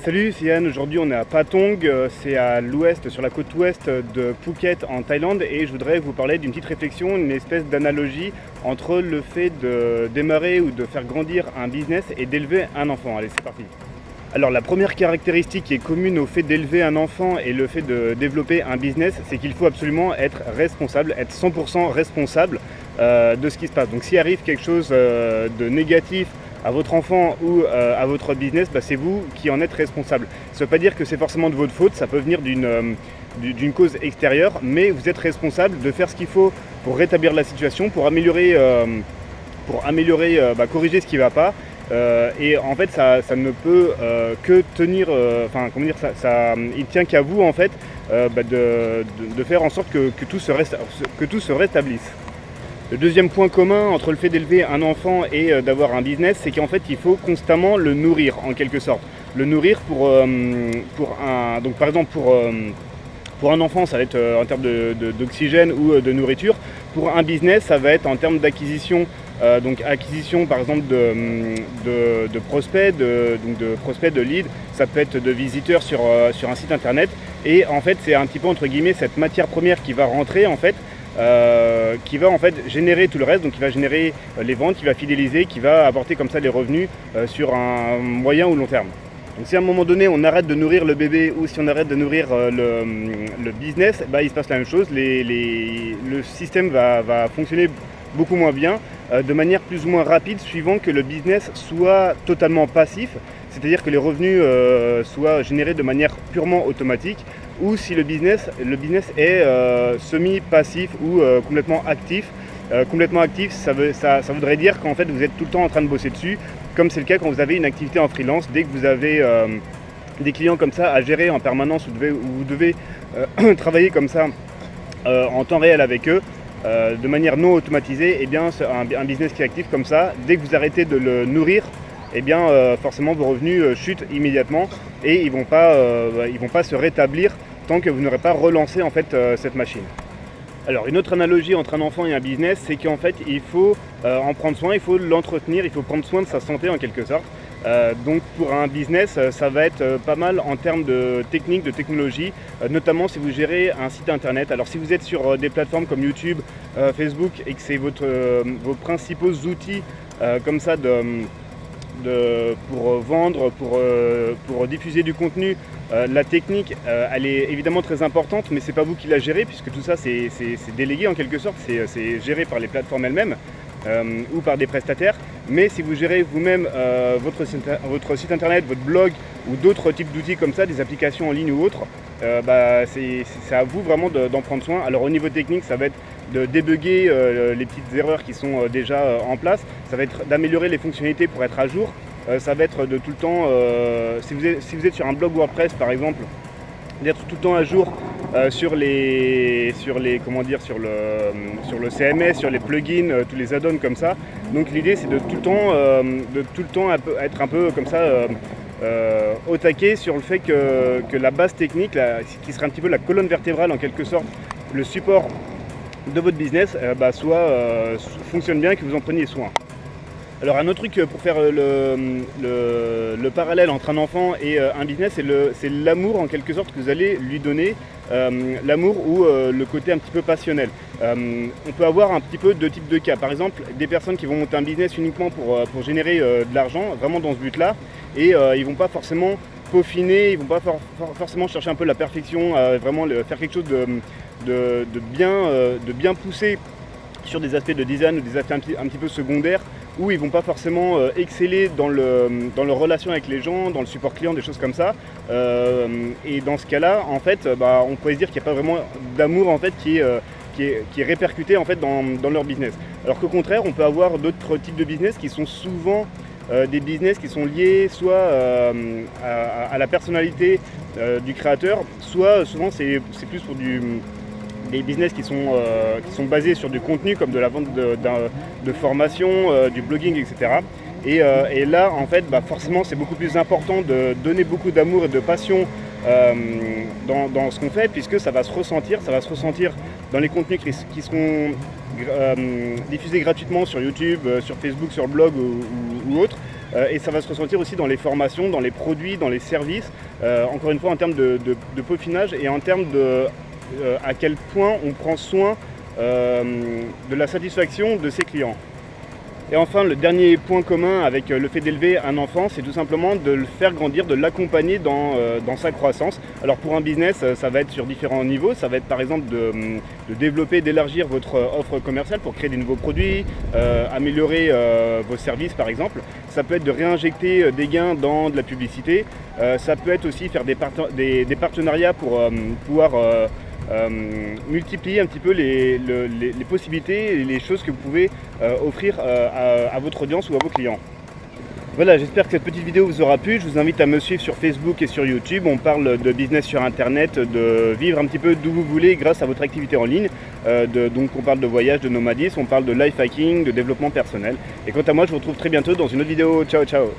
Salut, c'est Yann. Aujourd'hui, on est à Patong, c'est à l'ouest, sur la côte ouest de Phuket en Thaïlande, et je voudrais vous parler d'une petite réflexion, une espèce d'analogie entre le fait de démarrer ou de faire grandir un business et d'élever un enfant. Allez, c'est parti. Alors, la première caractéristique qui est commune au fait d'élever un enfant et le fait de développer un business, c'est qu'il faut absolument être responsable, être 100% responsable de ce qui se passe. Donc, s'il arrive quelque chose de négatif à votre enfant ou à votre business, c'est vous qui en êtes responsable. Ça ne veut pas dire que c'est forcément de votre faute, ça peut venir d'une cause extérieure, mais vous êtes responsable de faire ce qu'il faut pour rétablir la situation, pour améliorer, corriger ce qui ne va pas. Et en fait, ça ne peut que tenir, il tient qu'à vous en fait de faire en sorte que tout se rétablisse. Le deuxième point commun entre le fait d'élever un enfant et d'avoir un business, c'est qu'en fait il faut constamment le nourrir en quelque sorte. Le nourrir par exemple pour un enfant, ça va être en termes d'oxygène ou de nourriture. Pour un business, ça va être en termes d'acquisition, acquisition par exemple de prospects, de prospects, de leads. Ça peut être de visiteurs sur un site internet. Et en fait, c'est un petit peu entre guillemets cette matière première qui va rentrer en fait. Qui va en fait générer tout le reste, donc qui va générer les ventes, qui va fidéliser, qui va apporter comme ça des revenus sur un moyen ou long terme. Donc si à un moment donné on arrête de nourrir le bébé ou si on arrête de nourrir le business, il se passe la même chose, le système va fonctionner beaucoup moins bien, de manière plus ou moins rapide, suivant que le business soit totalement passif, c'est-à-dire que les revenus soient générés de manière purement automatique, ou si le business est semi-passif ou complètement actif. Complètement actif, ça voudrait dire qu'en fait vous êtes tout le temps en train de bosser dessus, comme c'est le cas quand vous avez une activité en freelance. Dès que vous avez des clients comme ça à gérer en permanence, où vous devez travailler comme ça en temps réel avec eux, de manière non automatisée, un business qui est actif comme ça, dès que vous arrêtez de le nourrir, forcément vos revenus chutent immédiatement et ils vont pas se rétablir tant que vous n'aurez pas relancé en fait cette machine. Alors une autre analogie entre un enfant et un business, c'est qu'en fait il faut en prendre soin, il faut l'entretenir, il faut prendre soin de sa santé en quelque sorte. Donc pour un business, ça va être pas mal en termes de technique, de technologie, notamment si vous gérez un site internet. Alors si vous êtes sur des plateformes comme YouTube, Facebook et que c'est vos principaux outils comme ça pour vendre, pour diffuser du contenu, la technique elle est évidemment très importante, mais c'est pas vous qui la gérez puisque tout ça c'est délégué en quelque sorte, c'est géré par les plateformes elles-mêmes ou par des prestataires. Mais si vous gérez vous-même votre site internet, votre blog ou d'autres types d'outils comme ça, des applications en ligne ou autres, c'est à vous vraiment d'en prendre soin. Alors au niveau technique, ça va être de débugger les petites erreurs qui sont déjà en place, ça va être d'améliorer les fonctionnalités pour être à jour, ça va être de tout le temps, si vous êtes sur un blog WordPress par exemple, d'être tout le temps à jour sur le CMS, sur les plugins, tous les add-ons comme ça. Donc l'idée c'est de tout le temps être un peu comme ça au taquet sur le fait que la base technique, qui serait un petit peu la colonne vertébrale en quelque sorte, le support de votre business, fonctionne bien et que vous en preniez soin. Alors un autre truc pour faire le parallèle entre un enfant et un business, c'est l'amour en quelque sorte que vous allez lui donner, l'amour ou le côté un petit peu passionnel. On peut avoir un petit peu deux types de cas. Par exemple, des personnes qui vont monter un business uniquement pour générer de l'argent, vraiment dans ce but-là, et ils vont pas forcément peaufiner, ils vont pas forcément chercher un peu la perfection, vraiment faire quelque chose de bien poussé sur des aspects de design ou des aspects un petit peu secondaires, où ils vont pas forcément exceller dans leur relation avec les gens, dans le support client, des choses comme ça. Et dans ce cas-là, en fait, on pourrait se dire qu'il n'y a pas vraiment d'amour en fait qui est répercuté en fait dans leur business. Alors qu'au contraire, on peut avoir d'autres types de business qui sont souvent des business qui sont liés soit à la personnalité du créateur, soit souvent c'est plus pour des business qui sont basés sur du contenu comme de la vente de formation, du blogging, etc. Et là, en fait, forcément, c'est beaucoup plus important de donner beaucoup d'amour et de passion dans ce qu'on fait, puisque ça va se ressentir dans les contenus qui seront diffusés gratuitement sur YouTube, sur Facebook, sur le blog ou autre. et ça va se ressentir aussi dans les formations, dans les produits, dans les services, encore une fois en termes de peaufinage et en termes de à quel point on prend soin de la satisfaction de ses clients. Et enfin, le dernier point commun avec le fait d'élever un enfant, c'est tout simplement de le faire grandir, de l'accompagner dans sa croissance. Alors pour un business, ça va être sur différents niveaux. Ça va être par exemple de développer, d'élargir votre offre commerciale pour créer des nouveaux produits, améliorer vos services par exemple. Ça peut être de réinjecter des gains dans de la publicité. Ça peut être aussi faire des partenariats pour pouvoir multiplier un petit peu les possibilités et les choses que vous pouvez offrir à votre audience ou à vos clients. Voilà, j'espère que cette petite vidéo vous aura plu. Je vous invite à me suivre sur Facebook et sur YouTube. On parle de business sur Internet, de vivre un petit peu d'où vous voulez grâce à votre activité en ligne. Donc on parle de voyage, de nomadisme, on parle de life hacking, de développement personnel. Et quant à moi, je vous retrouve très bientôt dans une autre vidéo. Ciao, ciao!